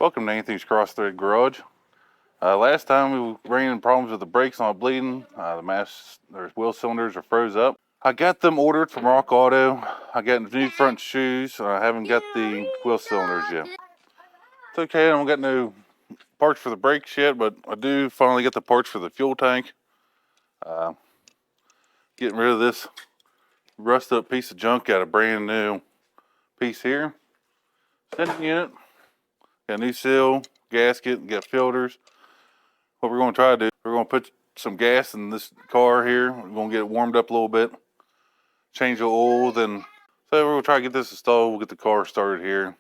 Welcome to Anthony's Cross-Thread Garage. Last time we ran into problems with the brakes not bleeding. Their wheel cylinders are froze up. I got them ordered from Rock Auto. I got new front shoes. I haven't got the wheel cylinders yet. It's okay, I don't got no parts for the brakes yet, but I do finally get the parts for the fuel tank. Getting rid of this rust up piece of junk, got a brand new piece here. Sending unit. Got a new seal, gasket, got filters. What we're going to try to do, we're going to put some gas in this car here. We're going to get it warmed up a little bit, change the oil, then so we're going to try to get this installed. We'll get the car started here.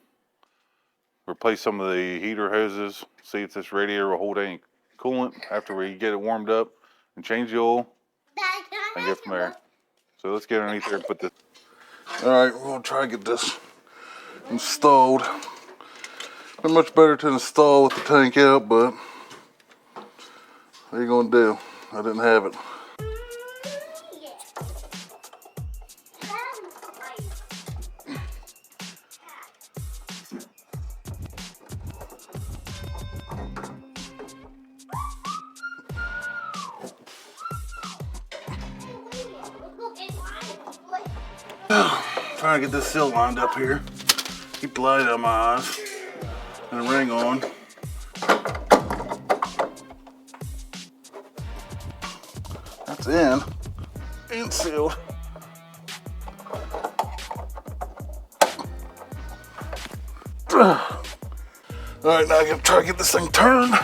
Replace some of the heater hoses, see if this radiator will hold any coolant after we get it warmed up, and change the oil and get from there. So let's get underneath here and put this. All right, we're going to try to get this installed. Not much better to install with the tank out, but what are you gonna do? I didn't have it. Trying to get this seal lined up here. Keep the light out of my eyes. And a ring on. That's in and sealed. All right, now I gotta try to get this thing turned.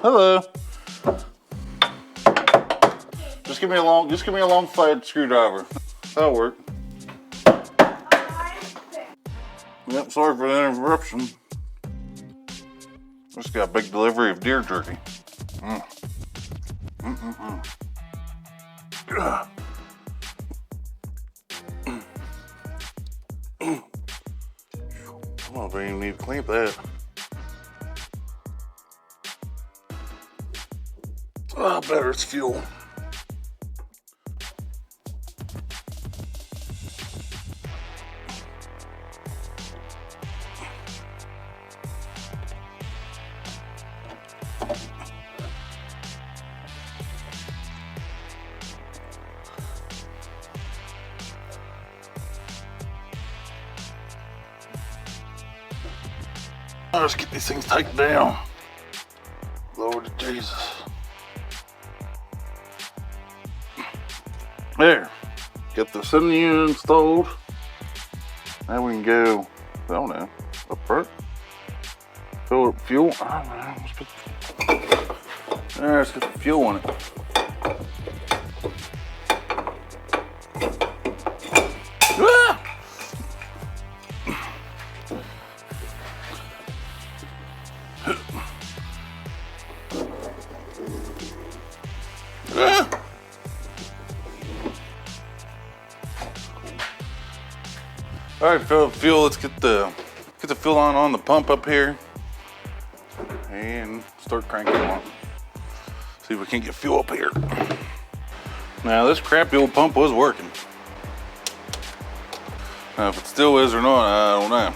Hello. Just give me a long flat screwdriver. That'll work. Yep, sorry for the interruption. Just got a big delivery of deer jerky. Come on, I even need to clamp that. Oh, better it's fuel. Let's get these things tightened down. Lord of Jesus. There. Get the sending unit installed. Now we can go, I don't know, up front. Fill up fuel. I don't know. Let's get the fuel on it. All right, fill up fuel. Let's get the fuel line on the pump up here and start cranking on. See if we can get fuel up here. Now this crappy old pump was working. Now if it still is or not, I don't know.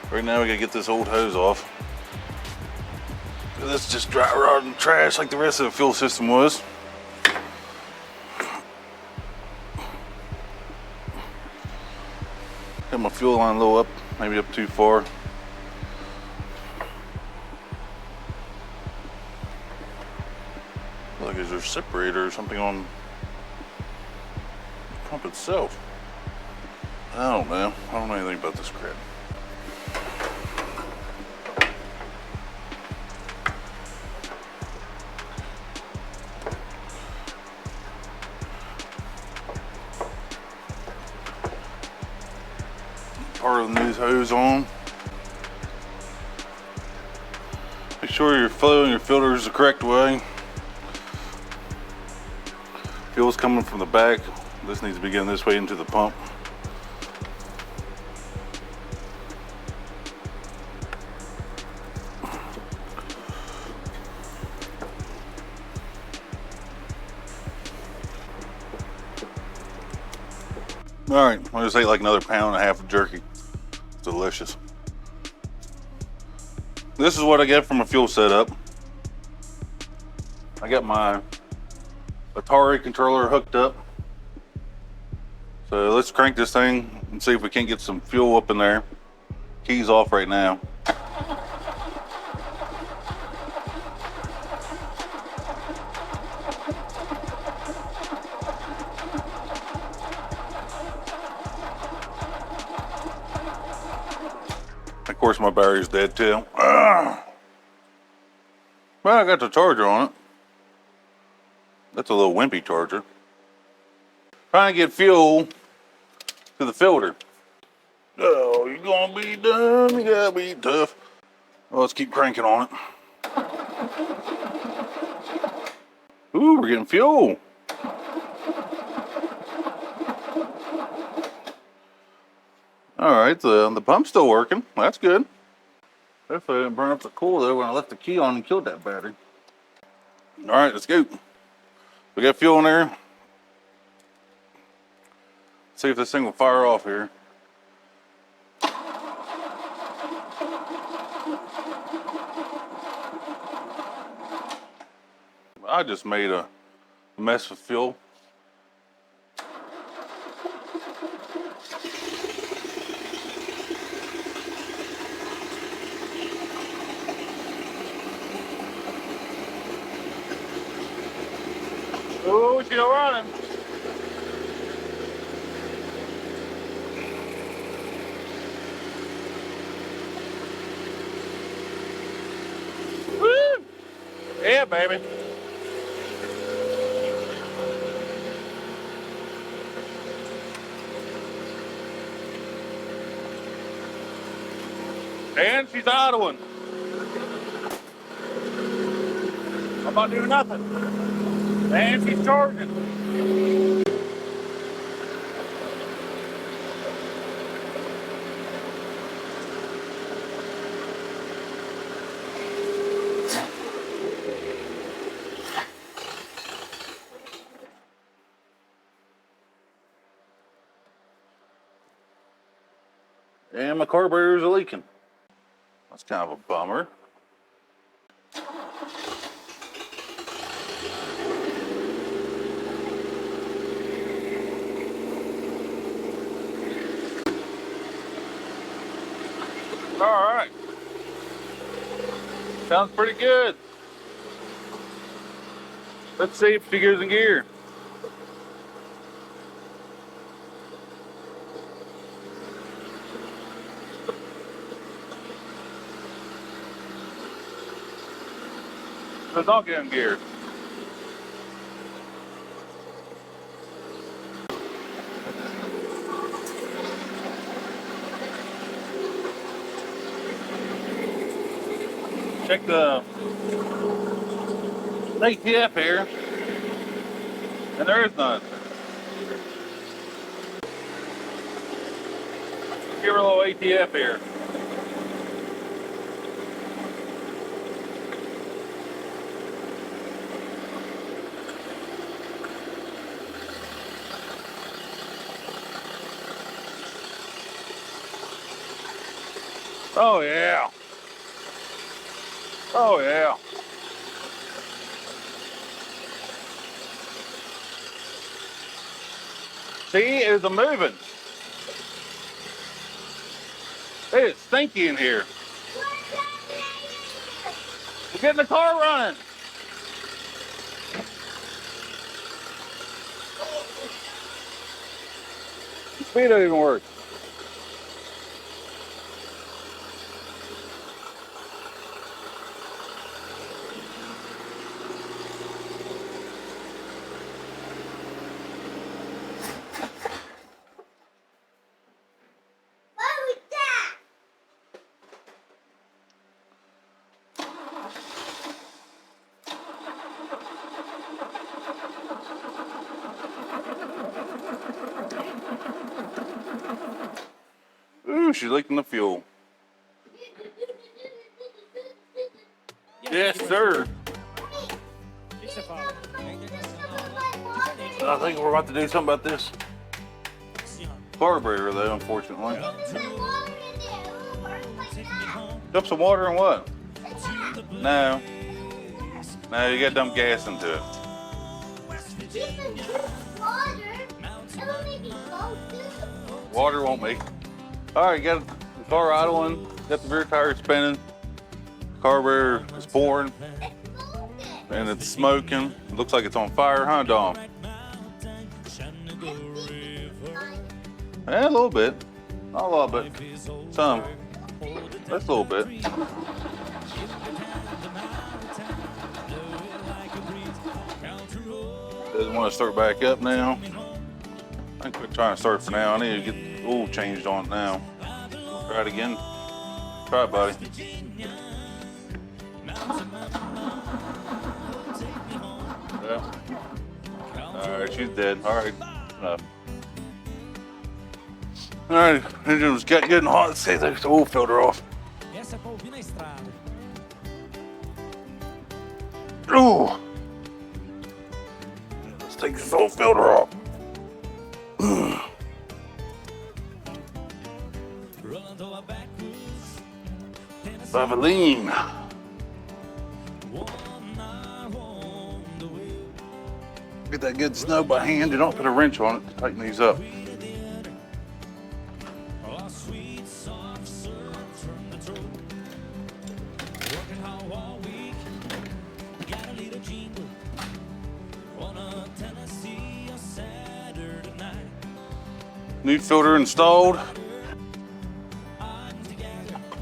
Right now we gotta get this old hose off. This is just dry rot and trash like the rest of the fuel system was. Got my fuel line a little up, maybe up too far. Like, is there a separator or something on the pump itself? I don't know. I don't know anything about this crap. Part of the new hose on. Make sure you're flowing your filters the correct way. Fuel's coming from the back. This needs to be getting this way into the pump. All right, I just ate like another pound and a half of jerky. It's delicious. This is what I get from a fuel setup. I got my Atari controller hooked up. So let's crank this thing and see if we can't get some fuel up in there. Key's off right now. Of course, my battery's dead too. Well, I got the charger on it. That's a little wimpy charger. Trying to get fuel to the filter. Oh, you gonna be dumb, you gotta be tough. Well, let's keep cranking on it. Ooh, we're getting fuel. All right, the pump's still working. That's good. Hopefully I didn't burn up the coil though when I left the key on and killed that battery. All right, let's go. We got fuel in there. Let's see if this thing will fire off here. I just made a mess with fuel. Oh, she's running. Woo! Yeah, baby. And she's idling. I'm not doing nothing. And she's charging. And my carburetors are leaking. That's kind of a bummer. All right. Sounds pretty good. Let's see if she goes in gear. Does not get in gear. Check the ATF here, and there is none. Give her a little ATF here. Oh yeah. Oh yeah. See, it's a moving. It is stinky in here. We're getting the car running. The speed don't even work. Ooh, she's leaking the fuel. Yes, sir. I think we're about to do something about this. carburetor though, unfortunately. Dump some water in what? No. No, you gotta dump gas into it. Water won't make. Alright, got the car idling, got the rear tire spinning, carburetor is pouring, and it's smoking. It looks like it's on fire, huh, Dom? Yeah, a little bit. Not a lot, but some. That's a little bit. Doesn't want to start back up now. I think we're trying to start for now. I need to get the oil changed on it now. Try it again. Try it, buddy. Yeah. Alright, she's dead. Alright, enough. Alright, engine's getting good and hot. Let's take the oil filter off. Ooh! Let's take this oil filter off. Valvoline. Get that good snow by hand. You don't put a wrench on it to tighten these up. New filter installed.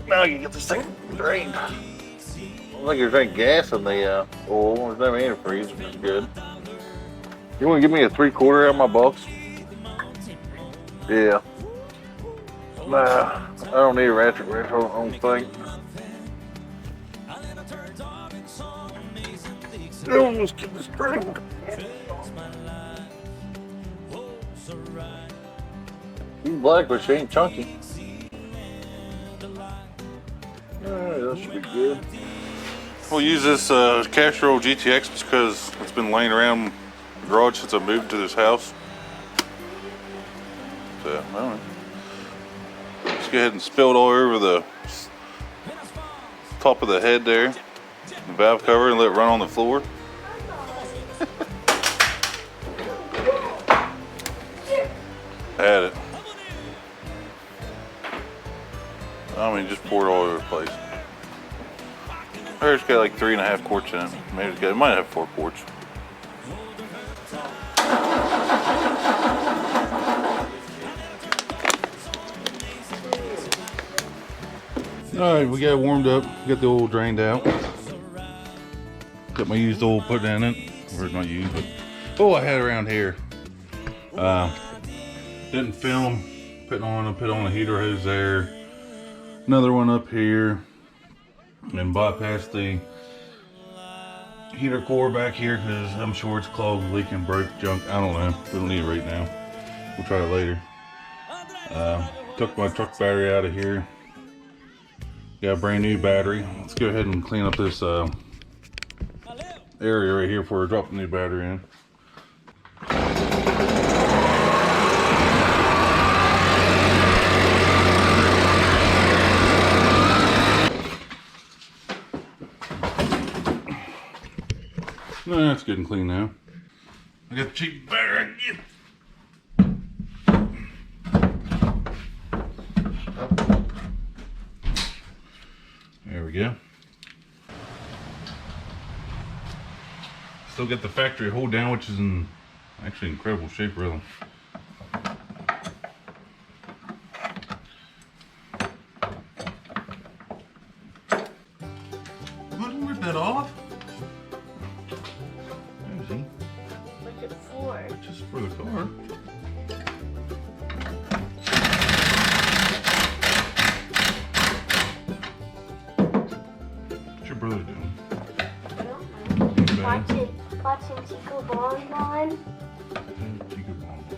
Now you can get this thing drained. I don't think there's any gas in the oil. There's no antifreeze, which is good. You want to give me a 3/4 out of my box? Yeah. Nah, I don't need a ratchet wrench. I don't think. Oh, let's get this drained. She's black, but she ain't chunky. Alright, that should be good. We'll use this Castrol GTX because it's been laying around the garage since I moved to this house. So, alright. Let's go ahead and spill it all over the top of the head there, the valve cover, and let it run on the floor. Had it. I mean, just pour it all over the place. There's got like 3.5 quarts in it. Maybe it's got, it might have 4 quarts. Alright, we got it warmed up. Got the oil drained out. Got my used oil put in it. Or not used, but oh, I had it around here. Didn't film. Put on a heater hose there. Another one up here. And bypass the heater core back here because I'm sure it's clogged, leaking, broke, junk. I don't know. We don't need it right now. We'll try it later. Took my truck battery out of here. Got a brand new battery. Let's go ahead and clean up this area right here before I drop the new battery in. No, that's good and clean now. I got the cheap battery I can get. There we go. Still got the factory hold down, which is in actually incredible shape, really. Wouldn't rip that off? What's it for? Just for the car. What's your brother doing? I don't know. Watching Chico Bonbon. Chico Bonbon.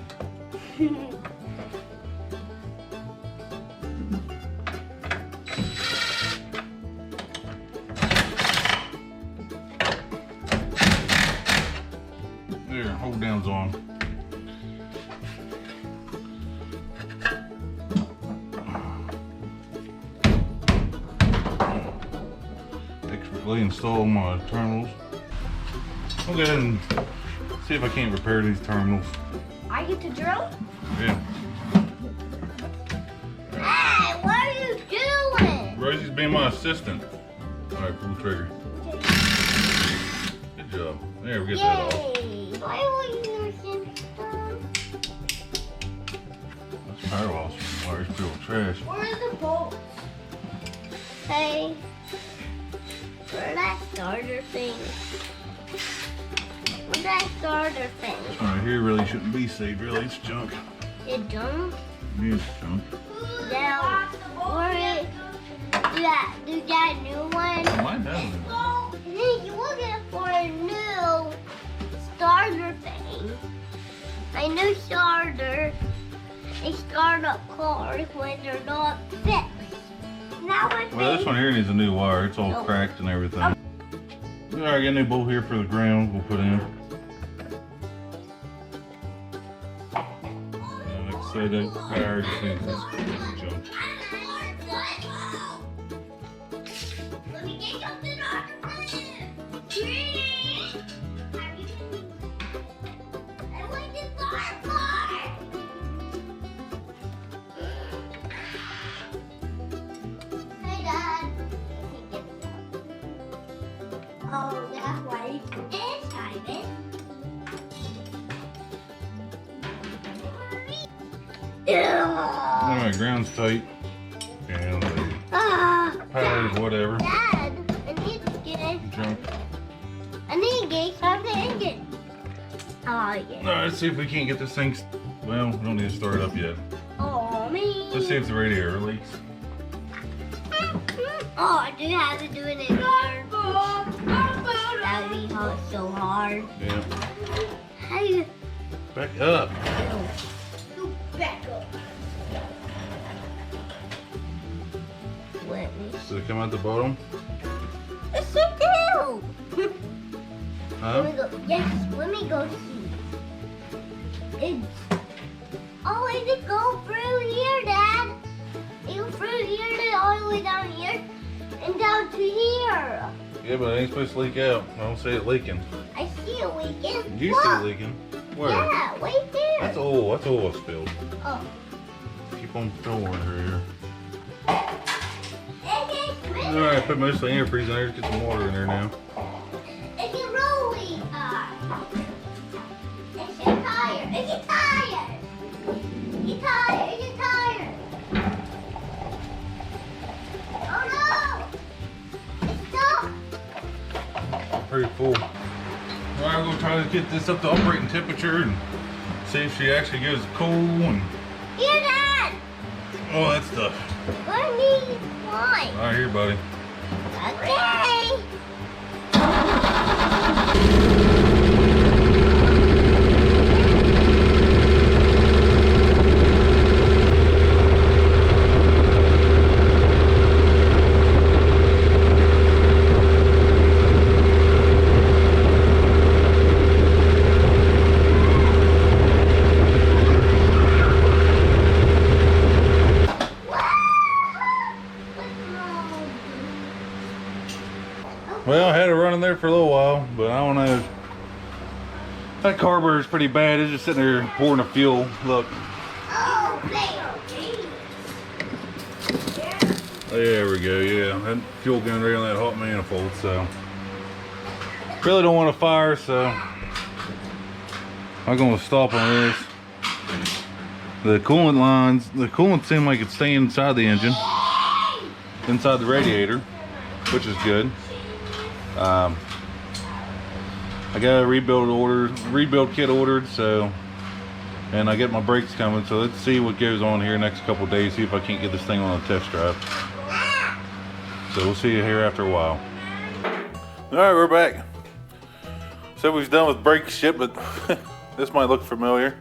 There, hold down's on. quickly install my terminals. I'll go ahead and see if I can't repair these terminals. I get to drill? Yeah. Hey, what are you doing? Rosie's being my assistant. Alright, pull the trigger. Good job. There, we get that off. Yay! Why were you using stuff? That's power loss. Wires filled with trash. Where are the bolts? Hey. Where's that starter thing? Where's that starter thing? This one right here really shouldn't be saved, really. It's junk. It junk? Yeah, it's junk. Now, where do that new one? I might have it. Hey, you looking for a new starter thing. A new starter. They start up cars when they're not fixed. Now Well, this one here needs a new wire. It's all cracked and everything. Alright, get a new bolt here for the ground we'll put in. Like I said, that power just needs this junk. Let me get something on the I want this car. Hey, Dad. Oh, that's why it's Simon. Alright, ground's tight. And the power's whatever. Dad, I need to get Junk. start the engine. Oh, yeah. Alright, let's see if we can't get this thing. Well, we don't need to start it up yet. Oh, me. Let's see if the radiator leaks. Oh, I do have to do it in here. That would be so hard. Yeah. How do you Back up. back up? Let me Does it come out the bottom? It's so cool. Huh? Let me go. Yes, let me go see. It's. Oh, it did go through here, Dad. It goes through here to all the way down here and down to here. Yeah, but it ain't supposed to leak out. I don't see it leaking. I see it leaking. You see it leaking? Where? Yeah, right there. That's oil. That's oil spilled. Oh. Keep on throwing her here. It's Alright, put most of the antifreeze in there. Just get some water in there now. a rolling car. It's a tire. It's a tire. It's a tire. It's a tire. Oh no! It's stuck. Pretty full. Alright, we're going to try to get this up to operating temperature and see if she actually goes cold and Here, Dad. all that stuff. Let me fly. Alright, here, buddy. Okay. Well, I had it running there for a little while, but I don't know. That carburetor is pretty bad. It's just sitting there pouring the fuel. Look. Oh, there. There we go, yeah. That fuel gun right on that hot manifold, so. Really don't want to fire, so. I'm going to stop on this. The coolant lines, the coolant seemed like it's staying inside the engine. Inside the radiator, which is good. I got a rebuild kit ordered, so, and I get my brakes coming, so let's see what goes on here next couple days, see if I can't get this thing on a test drive. So we'll see you here after a while. All right, we're back. So we've done with brake shit, but this might look familiar.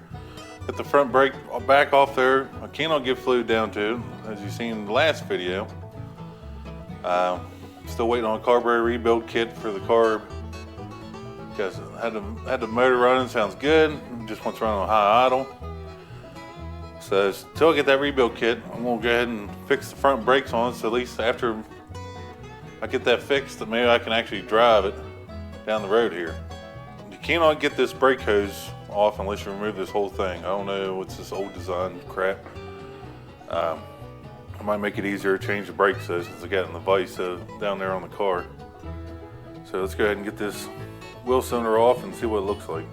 Get the front brake back off there. I cannot get fluid down to it, as you've seen in the last video. Still waiting on a carburetor rebuild kit for the car because I had the motor running, sounds good. Just wants to run on high idle. So until I get that rebuild kit, I'm gonna go ahead and fix the front brakes on it. So at least after I get that fixed, that maybe I can actually drive it down the road here. You cannot get this brake hose off unless you remove this whole thing. I don't know, it's this old design crap. I might make it easier to change the brakes though, since I got it in the vise down there on the car. So let's go ahead and get this wheel cylinder off and see what it looks like.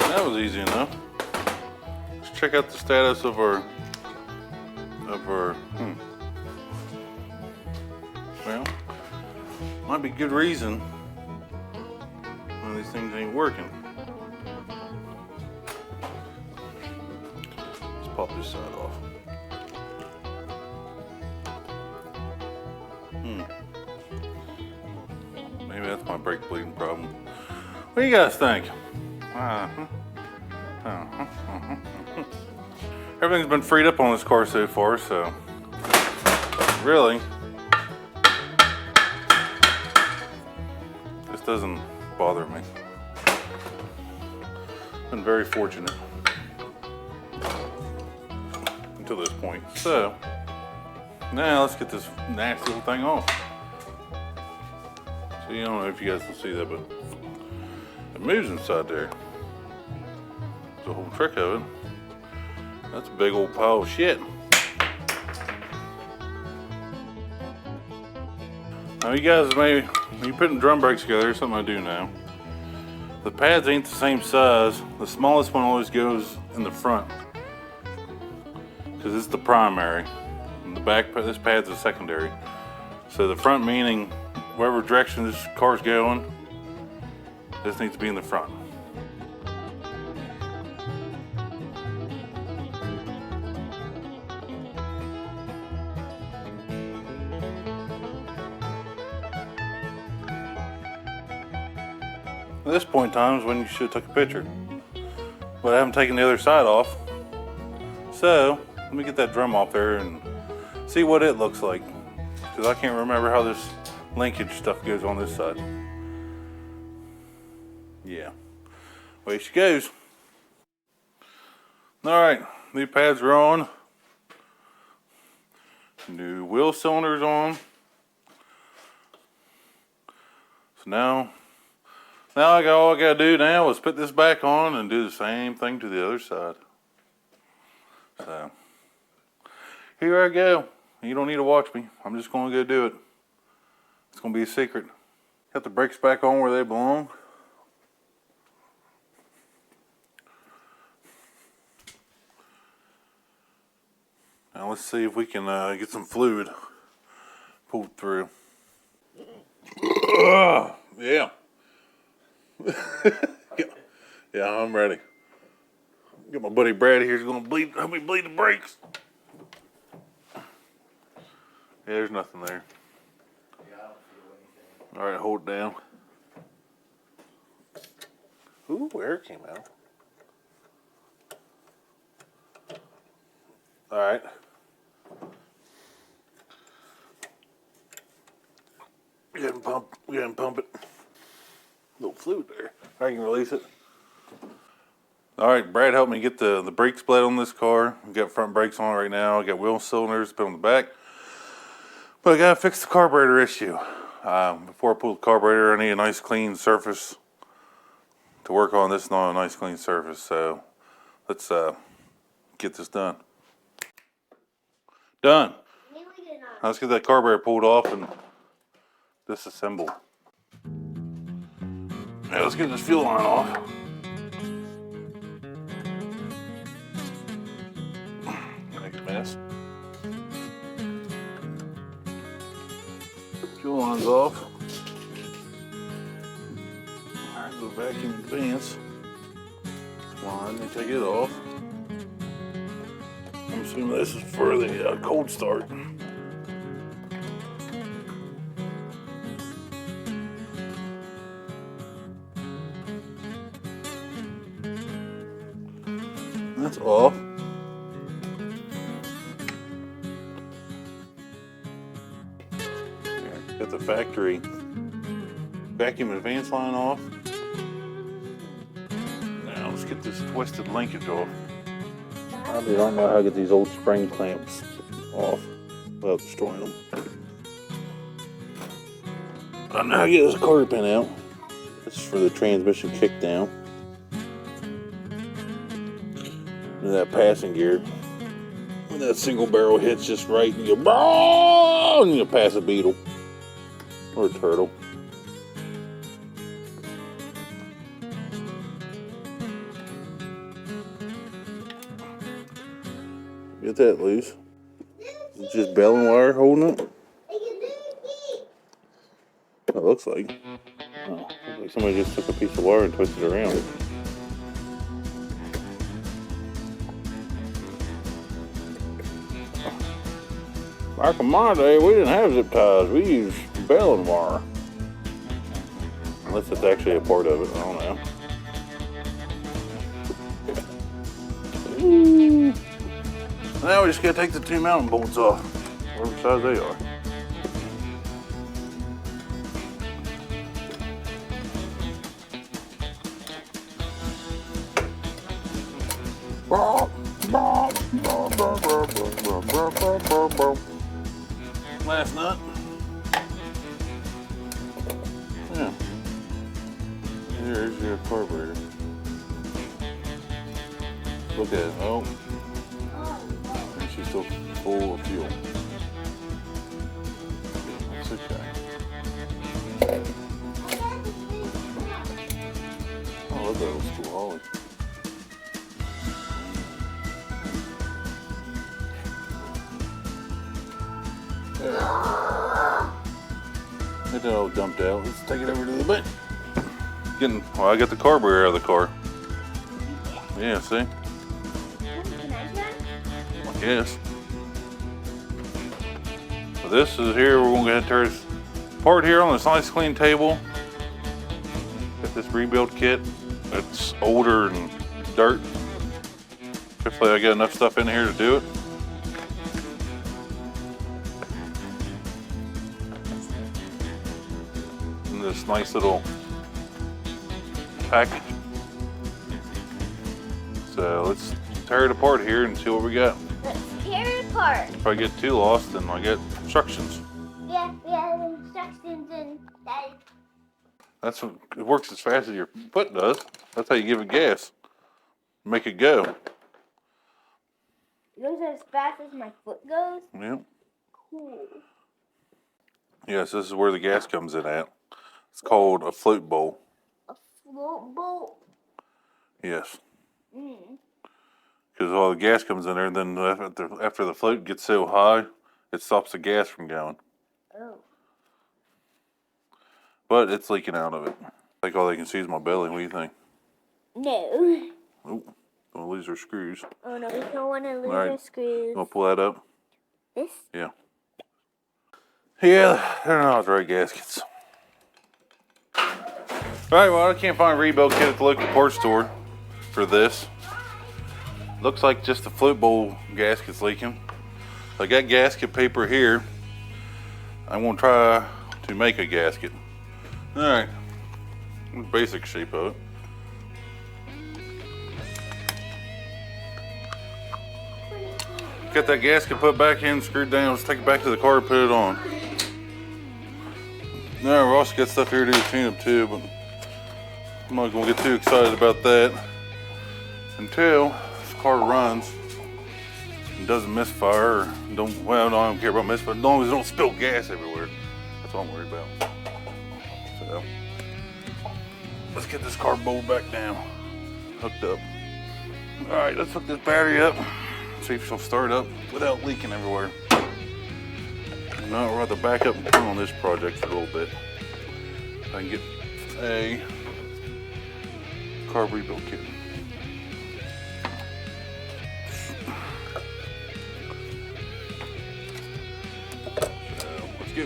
That was easy enough. Let's check out the status of our well, might be good reason why these things ain't working. Let's pop this side off. Maybe that's my brake bleeding problem. What do you guys think? Everything's been freed up on this car so far, so really, this doesn't bother me. Been very fortunate until this point. So now let's get this nasty little thing off. So I don't know if you guys can see that, but it moves inside there. The whole trick of it. That's a big old pile of shit. Now you guys may, when you're putting drum brakes together, here's something I do now. The pads ain't the same size. The smallest one always goes in the front, because it's the primary. And the back, this pad's the secondary. So the front meaning, whatever direction this car's going, this needs to be in the front. At this point in time is when you should have took a picture. But I haven't taken the other side off. So, let me get that drum off there and see what it looks like. Because I can't remember how this linkage stuff goes on this side. Yeah, away she goes. Alright, new pads are on. New wheel cylinders on. So now all I gotta do now is put this back on and do the same thing to the other side. So, here I go. You don't need to watch me. I'm just gonna go do it. It's gonna be a secret. Got the brakes back on where they belong. Now let's see if we can get some fluid pulled through. Yeah. Yeah, I'm ready. Get my buddy Brad here. He's gonna help me bleed the brakes. Yeah, there's nothing there. All right, hold it down. Ooh, air came out. All right. Go ahead and pump it. Little fluid there. I can release it. All right, Brad helped me get the brake split on this car. We've got front brakes on right now. I got wheel cylinders put on the back. But I gotta fix the carburetor issue. Before I pull the carburetor, I need a nice clean surface to work on. This is not a nice clean surface, so let's get this done. Done. Now let's get that carburetor pulled off and disassembled. Now let's get this fuel line off. Make a mess. Fuel line's off. Alright, go vacuum advance line and take it off. I'm assuming this is for the cold start. That's off. Got the factory vacuum advance line off. Now let's get this twisted linkage off. I don't know how to get these old spring clamps off without destroying them. I know how to get this quarter pin out. This is for the transmission kickdown. And that passing gear. When that single barrel hits just right, and you go, and you pass a beetle or a turtle. Get that loose. It's just baling wire holding it. It looks like. Oh, looks like somebody just took a piece of wire and twisted it around. Back in my day, we didn't have zip ties. We used baling wire. Unless it's actually a part of it. I don't know. Ooh. Now we just gotta take the two mounting bolts off, whatever size they are. Last nut. Yeah. Here's your carburetor. Look at it. Oh. And she's still full of fuel. That's okay. Oh, look at that old school Holly. Get that all dumped out. Let's take it over to the bin. Well, I got the carburetor out of the car. Yeah, see? Yes. So this is here. We're going to tear this apart here on this nice clean table. Got this rebuild kit. It's older and dirt. Hopefully I got enough stuff in here to do it. And this nice little package. So let's tear it apart here and see what we got. Let's tear it apart. If I get too lost, then I get instructions. Yeah, we have instructions and that. That's what, it works as fast as your foot does. That's how you give it gas. Make it go. It goes as fast as my foot goes? Yeah. Cool. Yes, this is where the gas comes in at. It's called a float bowl. A float bowl? Yes. Mm. Because all the gas comes in there, and then after the float gets so high, it stops the gas from going. Oh. But it's leaking out of it. I think all they can see is my belly. What do you think? No. Oh, don't lose our screws. Oh no, we don't want to lose Alright. our screws. You want to pull that up? This? Yeah. Yeah, they're not the right gaskets. Alright, well, I can't find a rebuild kit at the local parts store for this. Looks like just the float bowl gasket's leaking. I got gasket paper here. I'm going to try to make a gasket. Alright, basic shape of it. Got that gasket put back in, screwed down. Let's take it back to the car and put it on. Now we also got stuff here to do tune up too, but I'm not gonna get too excited about that until this car runs and doesn't misfire or well, no, I don't care about misfire, as long as it don't spill gas everywhere. That's what I'm worried about. So let's get this car bolt back down, hooked up. All right, let's hook this battery up. See if she'll start up without leaking everywhere. Now we'll have to back up and turn on this project for a little bit. I can get a carb rebuild kit. So let's go.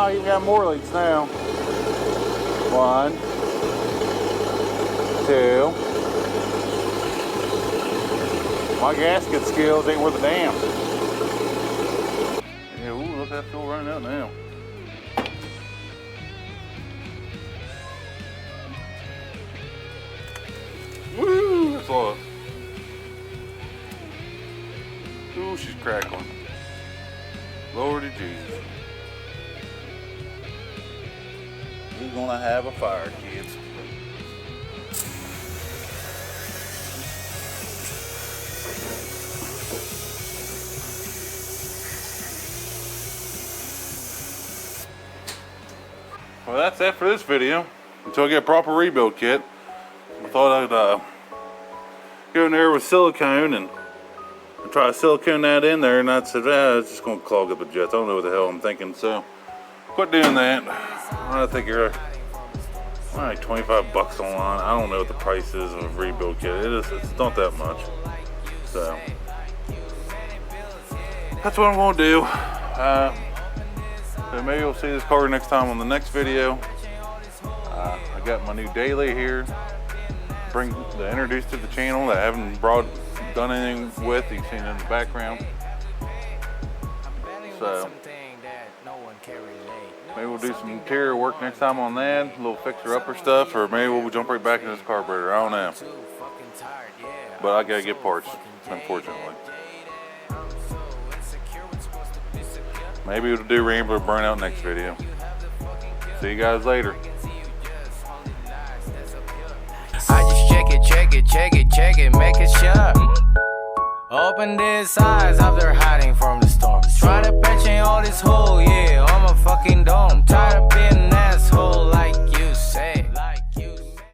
I even got more leaks now. 1, 2. My gasket skills ain't worth a damn. Yeah, ooh, look at that fuel running out now. Woo, that's a lot. Ooh, she's crackling. Lordy Jesus. We're gonna have a fire, kids. Well, that's it for this video. Until I get a proper rebuild kit, I thought I'd go in there with silicone and try to silicone that in there, and I said, it's just gonna clog up the jets. I don't know what the hell I'm thinking, so quit doing that. I think you're like 25 bucks online. I don't know what the price is of a rebuild kit. It's not that much. So that's what I'm gonna do. So maybe you'll see this car next time on the next video. I got my new daily here. Bring the introduced to the channel that I haven't done anything with. You've seen it in the background. So maybe we'll do some interior work next time on that, a little fixer-upper stuff, or maybe we'll jump right back into this carburetor. I don't know. But I gotta get parts, unfortunately. Maybe we'll do Rambler burnout next video. See you guys later. I just check it, make it sure. Open these eyes after hiding from the storm. Try to patch in all this hole, yeah, on my fucking dome. Tired of being